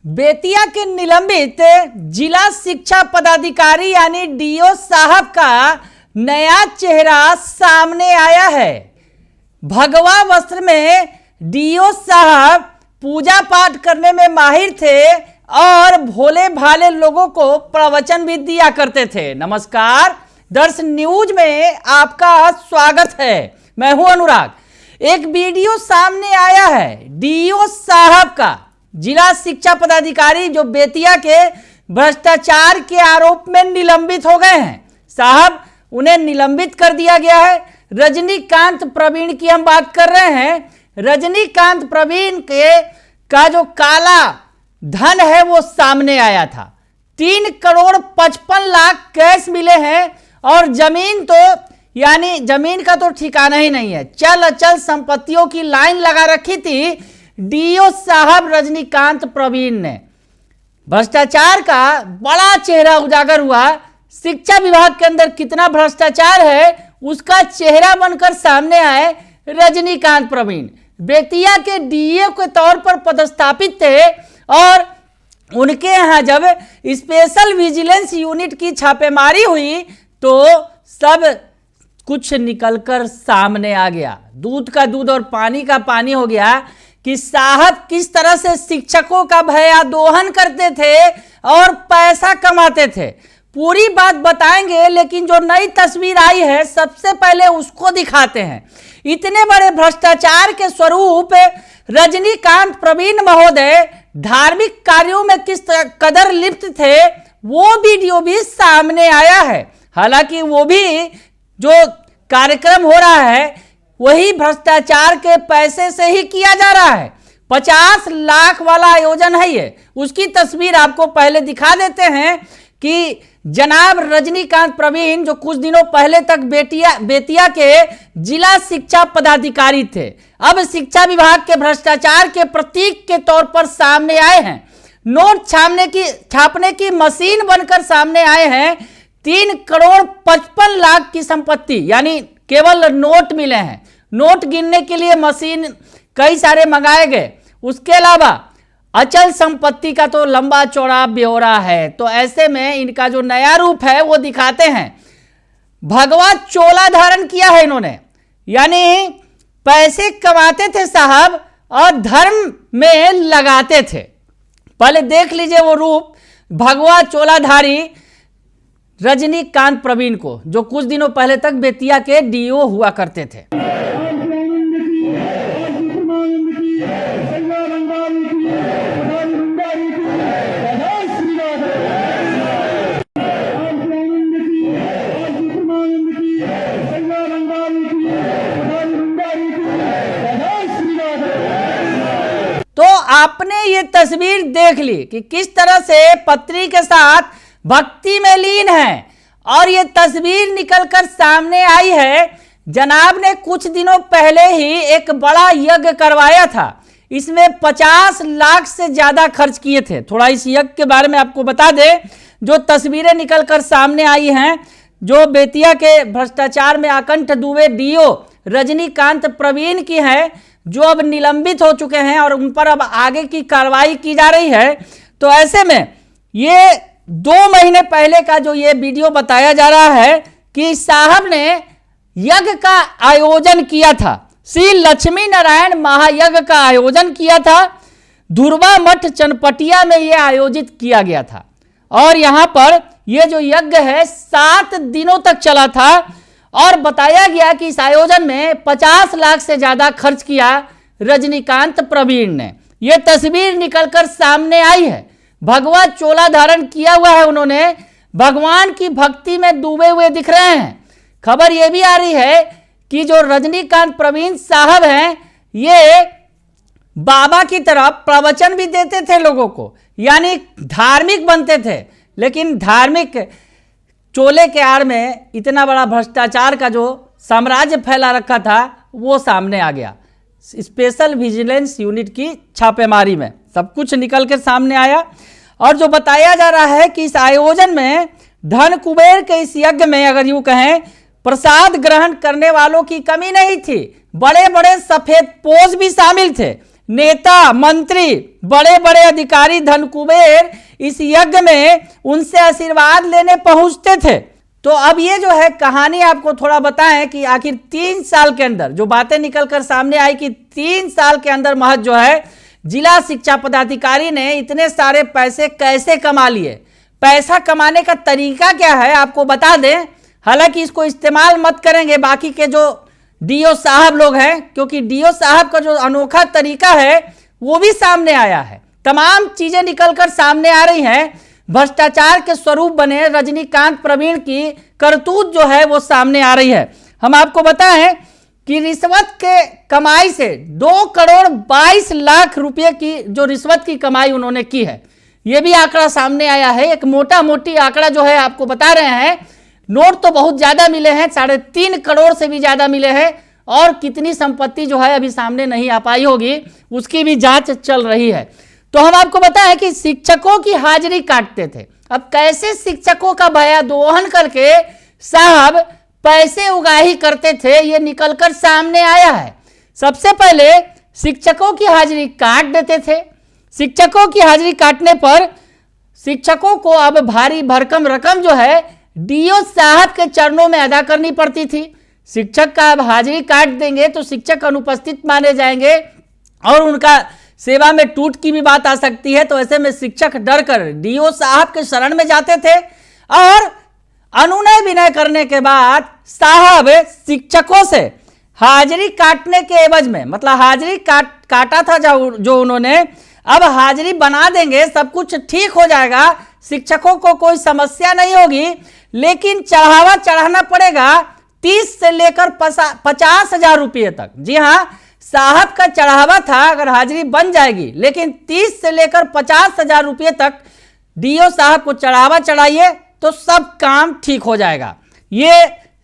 बेतिया के निलंबित जिला शिक्षा पदाधिकारी यानी डीओ साहब का नया चेहरा सामने आया है। भगवा वस्त्र में डीओ साहब पूजा पाठ करने में माहिर थे और भोले भाले लोगों को प्रवचन भी दिया करते थे। नमस्कार, दर्श न्यूज में आपका स्वागत है। मैं हूं अनुराग। एक वीडियो सामने आया है डीओ साहब का, जिला शिक्षा पदाधिकारी जो बेतिया के भ्रष्टाचार के आरोप में निलंबित हो गए हैं। साहब, उन्हें निलंबित कर दिया गया है। रजनीकांत प्रवीण की हम बात कर रहे हैं। रजनीकांत प्रवीण का जो काला धन है वो सामने आया था। 3 करोड़ 55 लाख कैश मिले हैं और जमीन तो यानी जमीन का तो ठिकाना ही नहीं है। चल अचल संपत्तियों की लाइन लगा रखी थी डीओ साहब रजनीकांत प्रवीण ने। भ्रष्टाचार का बड़ा चेहरा उजागर हुआ। शिक्षा विभाग के अंदर कितना भ्रष्टाचार है उसका चेहरा बनकर सामने आए रजनीकांत प्रवीण। बेतिया के डीए के तौर पर पदस्थापित थे और उनके यहाँ जब स्पेशल विजिलेंस यूनिट की छापेमारी हुई तो सब कुछ निकलकर सामने आ गया। दूध का दूध और पानी का पानी हो गया कि साहब किस तरह से शिक्षकों का भयादोहन करते थे और पैसा कमाते थे। पूरी बात बताएंगे, लेकिन जो नई तस्वीर आई है सबसे पहले उसको दिखाते हैं। इतने बड़े भ्रष्टाचार के स्वरूप रजनीकांत प्रवीण महोदय धार्मिक कार्यों में किस कदर लिप्त थे वो वीडियो भी सामने आया है। हालांकि वो भी जो कार्यक्रम हो रहा है वही भ्रष्टाचार के पैसे से ही किया जा रहा है। 50 लाख वाला आयोजन है ये। उसकी तस्वीर आपको पहले दिखा देते हैं कि जनाब रजनीकांत प्रवीण जो कुछ दिनों पहले तक बेतिया के जिला शिक्षा पदाधिकारी थे, अब शिक्षा विभाग के भ्रष्टाचार के प्रतीक के तौर पर सामने आए हैं। नोट छापने की मशीन बनकर सामने आए हैं। 3 करोड़ 55 लाख की संपत्ति यानी केवल नोट मिले हैं। नोट गिनने के लिए मशीन कई सारे मंगाए गए। उसके अलावा अचल संपत्ति का तो लंबा चौड़ा ब्यौरा है। तो ऐसे में इनका जो नया रूप है वो दिखाते हैं। भगवा चोला धारण किया है इन्होंने, यानी पैसे कमाते थे साहब और धर्म में लगाते थे। पहले देख लीजिए वो रूप भगवा चोलाधारी रजनीकांत प्रवीण को, जो कुछ दिनों पहले तक बेतिया के डीओ हुआ करते थे। तो आपने ये तस्वीर देख ली कि किस तरह से पत्नी के साथ भक्ति में लीन है और ये तस्वीर निकलकर सामने आई है। जनाब ने कुछ दिनों पहले ही एक बड़ा यज्ञ करवाया था। इसमें 50 लाख से ज्यादा खर्च किए थे। थोड़ा इस यज्ञ के बारे में आपको बता दें। जो तस्वीरें निकलकर सामने आई हैं जो बेतिया के भ्रष्टाचार में आकंठ डूबे डीओ रजनीकांत प्रवीण की है, जो अब निलंबित हो चुके हैं और उन पर अब आगे की कार्रवाई की जा रही है। तो ऐसे में ये 2 महीने पहले का जो ये वीडियो बताया जा रहा है कि साहब ने यज्ञ का आयोजन किया था। श्री लक्ष्मी नारायण महायज्ञ का आयोजन किया था। धुरवा मठ चनपटिया में यह आयोजित किया गया था और यहाँ पर यह जो यज्ञ है 7 दिनों तक चला था और बताया गया कि इस आयोजन में 50 लाख से ज्यादा खर्च किया रजनीकांत प्रवीण ने। यह तस्वीर निकलकर सामने आई है। भगवा चोला धारण किया हुआ है उन्होंने। भगवान की भक्ति में डूबे हुए दिख रहे हैं। खबर यह भी आ रही है कि जो रजनीकांत प्रवीण साहब हैं ये बाबा की तरह प्रवचन भी देते थे लोगों को, यानी धार्मिक बनते थे। लेकिन धार्मिक चोले के आड़ में इतना बड़ा भ्रष्टाचार का जो साम्राज्य फैला रखा था वो सामने आ गया। स्पेशल विजिलेंस यूनिट की छापेमारी में सब कुछ निकल के सामने आया और जो बताया जा रहा है कि इस आयोजन में धन कुबेर के इस यज्ञ में अगर यूं कहें प्रसाद ग्रहण करने वालों की कमी नहीं थी। बड़े बड़े सफेद पोश भी शामिल थे। नेता, मंत्री, बड़े बड़े अधिकारी, धनकुबेर इस यज्ञ में उनसे आशीर्वाद लेने पहुंचते थे। तो अब ये जो है कहानी आपको थोड़ा बताएं कि आखिर 3 साल के अंदर जो बातें निकलकर सामने आई कि 3 साल के अंदर महज जो है जिला शिक्षा पदाधिकारी ने इतने सारे पैसे कैसे कमा लिए। पैसा कमाने का तरीका क्या है आपको बता दें। हालांकि इसको इस्तेमाल मत करेंगे बाकी के जो डीओ साहब लोग हैं, क्योंकि डीओ साहब का जो अनोखा तरीका है वो भी सामने आया है। तमाम चीजें निकलकर सामने आ रही हैं। भ्रष्टाचार के स्वरूप बने रजनीकांत प्रवीण की करतूत जो है वो सामने आ रही है। हम आपको बताएं कि रिश्वत के कमाई से 2 करोड़ 22 लाख रुपए की जो रिश्वत की कमाई उन्होंने की है, यह भी आंकड़ा सामने आया है। एक मोटा मोटी आंकड़ा जो है आपको बता रहे हैं। नोट तो बहुत ज्यादा मिले हैं, 3.5 करोड़ से भी ज्यादा मिले हैं, और कितनी संपत्ति जो है अभी सामने नहीं आ पाई होगी, उसकी भी जांच चल रही है। तो हम आपको बताएं कि शिक्षकों की हाजिरी काटते थे। अब कैसे शिक्षकों का भया दोहन करके साहब पैसे उगाही करते थे, ये निकलकर सामने आया है। सबसे पहले शिक्षकों की हाजिरी काट देते थे। शिक्षकों की हाजिरी काटने पर शिक्षकों को अब भारी भरकम रकम जो है डीओ साहब के चरणों में अदा करनी पड़ती थी। शिक्षक का अब हाजिरी काट देंगे तो शिक्षक अनुपस्थित माने जाएंगे और उनका सेवा में टूट की भी बात आ सकती है। तो ऐसे में शिक्षक डर कर डीओ साहब के शरण में जाते थे और अनुनय विनय करने के बाद साहब शिक्षकों से हाजिरी काटने के एवज में, मतलब हाजिरी काटा था जो उन्होंने, अब हाजिरी बना देंगे, सब कुछ ठीक हो जाएगा, शिक्षकों को कोई समस्या नहीं होगी, लेकिन चढ़ावा चढ़ाना पड़ेगा 30 से लेकर 50,000 रुपये तक। जी हाँ, साहब का चढ़ावा था अगर हाजिरी बन जाएगी, लेकिन 30 से लेकर 50,000 रुपये तक डीओ साहब को चढ़ावा चढ़ाइए तो सब काम ठीक हो जाएगा। ये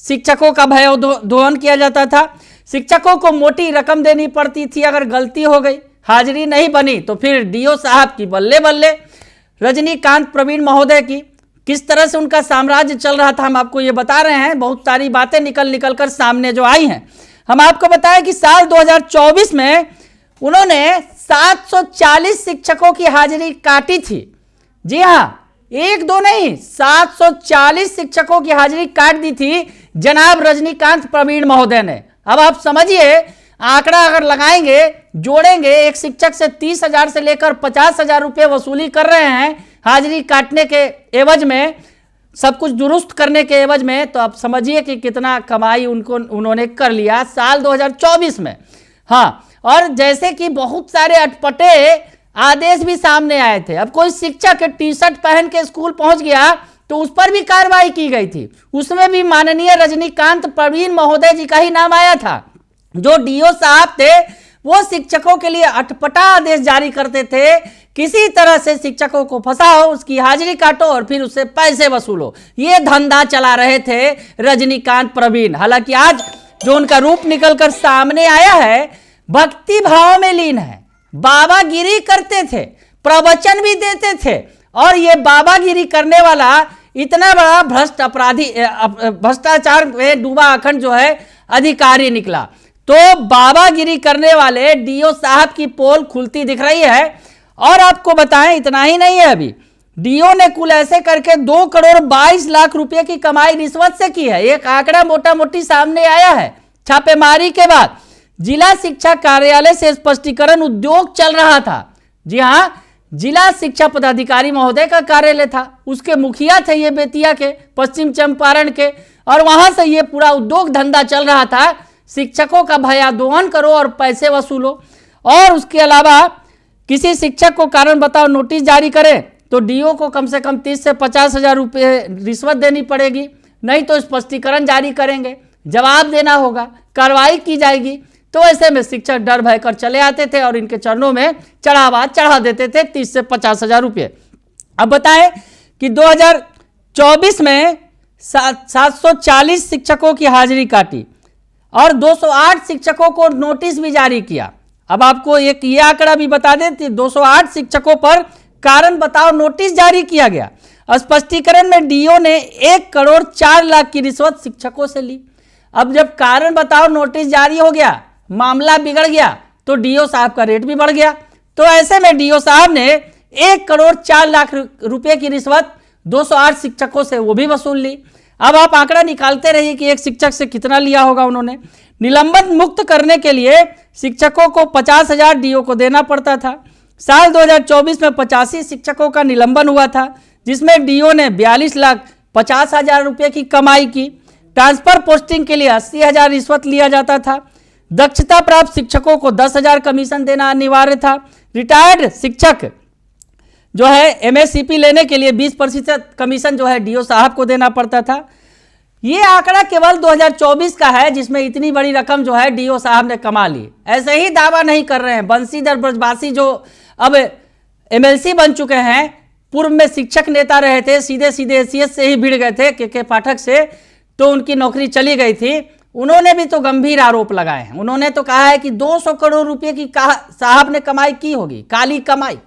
शिक्षकों का भय दोहन किया जाता था। शिक्षकों को मोटी रकम देनी पड़ती थी अगर गलती हो गई, हाजिरी नहीं बनी तो फिर डीओ साहब की बल्ले बल्ले। रजनीकांत प्रवीण महोदय की किस तरह से उनका साम्राज्य चल रहा था हम आपको ये बता रहे हैं। बहुत सारी बातें निकल कर सामने जो आई हैं। हम आपको बताएं कि साल 2024 में उन्होंने 740 शिक्षकों की हाजिरी काटी थी। जी हाँ, 1-2 नहीं, 740 शिक्षकों की हाजिरी काट दी थी जनाब रजनीकांत प्रवीण महोदय ने। अब आप समझिए, आंकड़ा अगर लगाएंगे, जोड़ेंगे, एक शिक्षक से 30,000 से लेकर 50,000 रुपये वसूली कर रहे हैं हाजिरी काटने के एवज में, सब कुछ दुरुस्त करने के एवज में, तो आप समझिए कि कितना कमाई उन्होंने कर लिया साल 2024 में। हाँ, और जैसे कि बहुत सारे अटपटे आदेश भी सामने आए थे। अब कोई शिक्षक टी शर्ट पहन के स्कूल पहुंच गया तो उस पर भी कार्रवाई की गई थी। उसमें भी माननीय रजनीकांत प्रवीण महोदय जी का ही नाम आया था। जो डीओ साहब थे वो शिक्षकों के लिए अटपटा आदेश जारी करते थे, किसी तरह से शिक्षकों को फंसाओ, उसकी हाजिरी काटो और फिर उससे पैसे वसूलो। ये धंधा चला रहे थे रजनीकांत प्रवीण। हालांकि आज जो उनका रूप निकलकर सामने आया है, भक्ति भाव में लीन है, बाबागिरी करते थे, प्रवचन भी देते थे, और ये बाबागिरी करने वाला इतना बड़ा भ्रष्ट अपराधी, भ्रष्टाचार में डूबा अखंड जो है अधिकारी निकला। तो बाबागिरी करने वाले डीओ साहब की पोल खुलती दिख रही है। और आपको बताएं, इतना ही नहीं है, अभी डीओ ने कुल ऐसे करके 2 करोड़ 22 लाख रुपए की कमाई रिश्वत से की है। एक आंकड़ा मोटा मोटी सामने आया है। छापेमारी के बाद जिला शिक्षा कार्यालय से स्पष्टीकरण उद्योग चल रहा था। जी हाँ, जिला शिक्षा पदाधिकारी महोदय का कार्यालय था, उसके मुखिया थे ये बेतिया के, पश्चिम चंपारण के, और वहां से ये पूरा उद्योग धंधा चल रहा था। शिक्षकों का भया दोहन करो और पैसे वसूलो। और उसके अलावा किसी शिक्षक को कारण बताओ नोटिस जारी करें तो डीओ को कम से कम 30 से 50,000 रुपये रिश्वत देनी पड़ेगी, नहीं तो स्पष्टीकरण जारी करेंगे, जवाब देना होगा, कार्रवाई की जाएगी। तो ऐसे में शिक्षक डर भय कर चले आते थे और इनके चरणों में चढ़ा देते थे 30 से 50,000 रुपये। अब बताएं कि 2024 में 740 शिक्षकों की हाजिरी काटी और 208 शिक्षकों को नोटिस भी जारी किया। अब आपको एक ये आंकड़ा भी बता दें, 208 शिक्षकों पर कारण बताओ नोटिस जारी किया गया। स्पष्टीकरण में डीओ ने 1 करोड़ 4 लाख की रिश्वत शिक्षकों से ली। अब जब कारण बताओ नोटिस जारी हो गया, मामला बिगड़ गया, तो डीओ साहब का रेट भी बढ़ गया। तो ऐसे में डीओ साहब ने 1,04,00,000 रुपए की रिश्वत 208 शिक्षकों से वो भी वसूल ली। अब आप आंकड़ा निकालते रहिए कि एक शिक्षक से कितना लिया होगा उन्होंने। निलंबन मुक्त करने के लिए शिक्षकों को 50,000 डीओ को देना पड़ता था। साल 2024 में 85 शिक्षकों का निलंबन हुआ था, जिसमें डीओ ने 42,50,000 रुपये की कमाई की। ट्रांसफर पोस्टिंग के लिए 80,000 रिश्वत लिया जाता था। दक्षता प्राप्त शिक्षकों को 10,000 कमीशन देना अनिवार्य था। रिटायर्ड शिक्षक जो है एमएससीपी लेने के लिए 20% कमीशन जो है डीओ साहब को देना पड़ता था। ये आंकड़ा केवल 2024 का है, जिसमें इतनी बड़ी रकम जो है डीओ साहब ने कमा ली। ऐसे ही दावा नहीं कर रहे हैं बंशीधर ब्रजवासी, जो अब एमएलसी बन चुके हैं, पूर्व में शिक्षक नेता रहे थे, सीधे सीधे एसीएस से ही भिड़ गए थे के पाठक से, तो उनकी नौकरी चली गई थी। उन्होंने भी तो गंभीर आरोप लगाए हैं। उन्होंने तो कहा है कि 200 करोड़ रुपए की साहब ने कमाई की होगी, काली कमाई।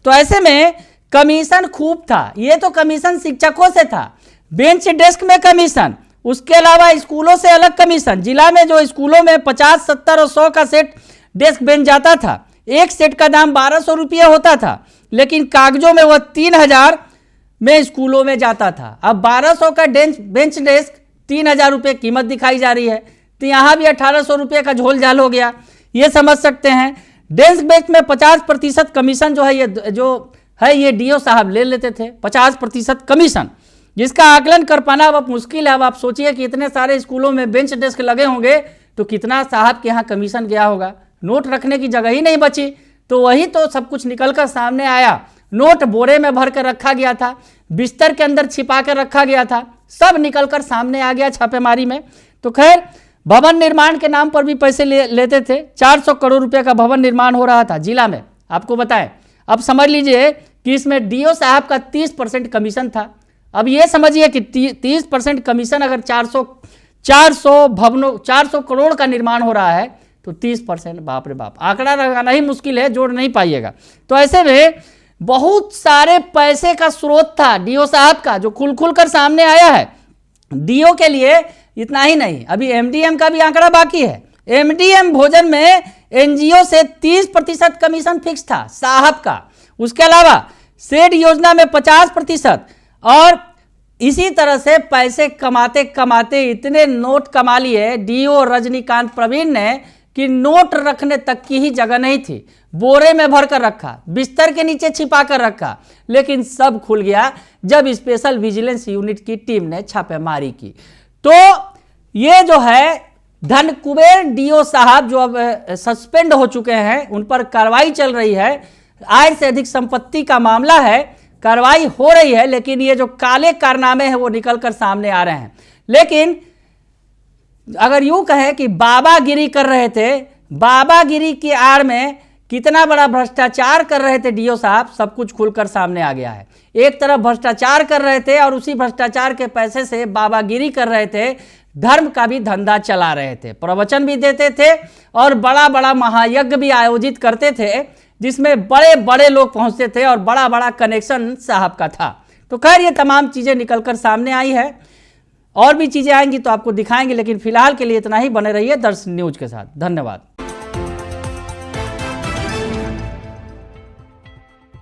तो ऐसे में कमीशन खूब था। ये तो कमीशन शिक्षकों से था, बेंच डेस्क में कमीशन, उसके अलावा स्कूलों से अलग कमीशन। जिला में जो स्कूलों में 50, 70 और 100 का सेट डेस्क बेंच जाता था, एक सेट का दाम 1,200 रुपये होता था, लेकिन कागजों में वह 3,000 में स्कूलों में जाता था। अब 1,200 का बेंच डेस्क 3,000 रुपये कीमत दिखाई जा रही है, तो यहाँ भी 1,800 रुपये का झोल झाल हो गया। ये समझ सकते हैं। डेस्क बेंच में 50% कमीशन जो है ये डीओ साहब ले लेते थे, 50% कमीशन, जिसका आकलन कर पाना अब मुश्किल है। अब आप सोचिए कि इतने सारे स्कूलों में बेंच डेस्क लगे होंगे तो कितना साहब के यहाँ कमीशन गया होगा। नोट रखने की जगह ही नहीं बची, तो वही तो सब कुछ निकल कर सामने आया। नोट बोरे में भर कर रखा गया था, बिस्तर के अंदर छिपा कर रखा गया था, सब निकल कर सामने आ गया छापेमारी में। तो खैर, भवन निर्माण के नाम पर भी पैसे लेते थे। 400 करोड़ रुपए का भवन निर्माण हो रहा था जिला में, आपको बताएं। अब समझ लीजिए कि इसमें डीओ साहब का 30% कमीशन था। अब ये समझिए कि 30% कमीशन, अगर 400 करोड़ का निर्माण हो रहा है तो 30%, बाप रे बाप, आंकड़ा लगाना ही मुश्किल है, जोड़ नहीं पाइएगा। तो ऐसे में बहुत सारे पैसे का स्रोत था डीओ साहब का, जो खुल कर सामने आया है। डीओ के लिए इतना ही नहीं, अभी एमडीएम का भी आंकड़ा बाकी है। एमडीएम भोजन में एनजीओ से 30% कमीशन फिक्स था साहब का। उसके अलावा सेड योजना में 50%, और इसी तरह से पैसे कमाते कमाते इतने नोट कमा लिए डीओ रजनीकांत प्रवीण ने कि नोट रखने तक की ही जगह नहीं थी। बोरे में भर कर रखा, बिस्तर के नीचे छिपा कर रखा, लेकिन सब खुल गया जब स्पेशल विजिलेंस यूनिट की टीम ने छापेमारी की। तो ये जो है धन कुबेर डीओ साहब, जो अब सस्पेंड हो चुके हैं, उन पर कार्रवाई चल रही है। आय से अधिक संपत्ति का मामला है, कार्रवाई हो रही है, लेकिन ये जो काले कारनामे हैं वो निकल कर सामने आ रहे हैं। लेकिन अगर यूं कहें कि बाबागिरी कर रहे थे, बाबागिरी की आड़ में कितना बड़ा भ्रष्टाचार कर रहे थे डीओ साहब, सब कुछ खुलकर सामने आ गया है। एक तरफ भ्रष्टाचार कर रहे थे और उसी भ्रष्टाचार के पैसे से बाबागिरी कर रहे थे, धर्म का भी धंधा चला रहे थे, प्रवचन भी देते थे और बड़ा बड़ा महायज्ञ भी आयोजित करते थे, जिसमें बड़े बड़े लोग पहुंचते थे और बड़ा बड़ा कनेक्शन साहब का था। तो खैर, ये तमाम चीज़ें निकलकर सामने आई है। और भी चीज़ें आएंगी तो आपको दिखाएंगे, लेकिन फिलहाल के लिए इतना ही। बने रहिए दर्शन न्यूज के साथ। धन्यवाद।